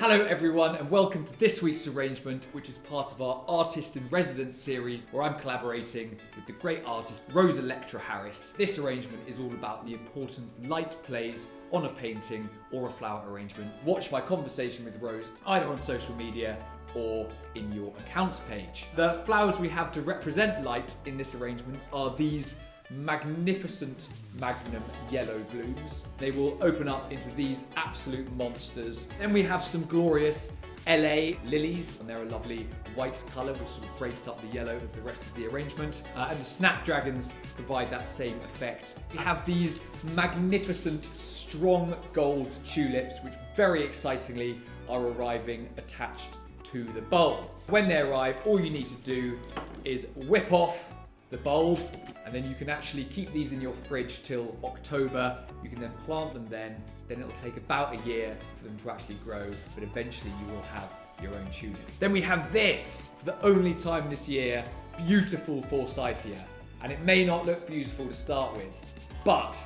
Hello everyone and welcome to this week's arrangement, which is part of our Artist in Residence series where I'm collaborating with the great artist Rose Electra Harris. This arrangement is all about the importance light plays on a painting or a flower arrangement. Watch my conversation with Rose either on social media or in your account page. The flowers we have to represent light in this arrangement are these magnificent magnum yellow blooms. They will open up into these absolute monsters. Then we have some glorious LA lilies, and they're a lovely white colour which sort of breaks up the yellow of the rest of the arrangement. And the snapdragons provide that same effect. We have these magnificent strong gold tulips which very excitingly are arriving attached to the bulb. When they arrive, all you need to do is whip off the bulb, and then you can actually keep these in your fridge till October. You can then plant them then it'll take about a year for them to actually grow, but eventually you will have your own tulip. Then we have this, for the only time this year, beautiful forsythia. And it may not look beautiful to start with, but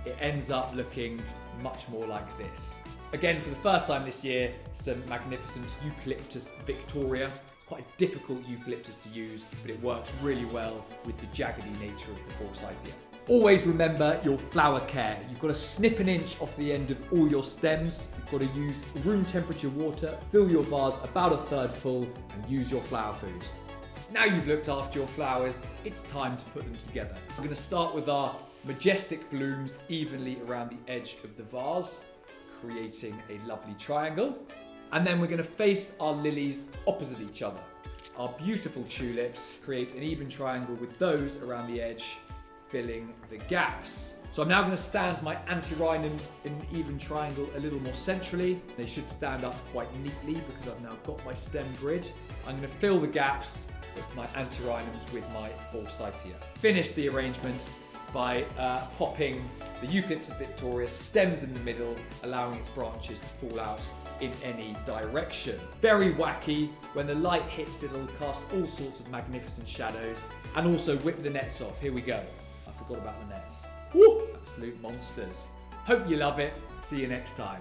it ends up looking much more like this. Again, for the first time this year, some magnificent Eucalyptus Victoria. Quite a difficult eucalyptus to use, but it works really well with the jaggedy nature of the forsythia. Always remember your flower care. You've got to snip an inch off the end of all your stems. You've got to use room temperature water, fill your vase about a third full, and use your flower food. Now you've looked after your flowers, it's time to put them together. We're going to start with our majestic blooms evenly around the edge of the vase, creating a lovely triangle. And then we're going to face our lilies opposite each other. Our beautiful tulips create an even triangle with those around the edge, filling the gaps. So I'm now going to stand my antirrhinums in an even triangle a little more centrally. They should stand up quite neatly because I've now got my stem grid. I'm going to fill the gaps with my antirrhinums with my forsythia. Finish the arrangement by popping the Eucalyptus Victoria stems in the middle, allowing its branches to fall out in any direction. Very wacky. When the light hits it'll cast all sorts of magnificent shadows. And also whip the nets off. Here we go. I forgot about the nets. Woo! Absolute monsters. Hope you love it. See you next time.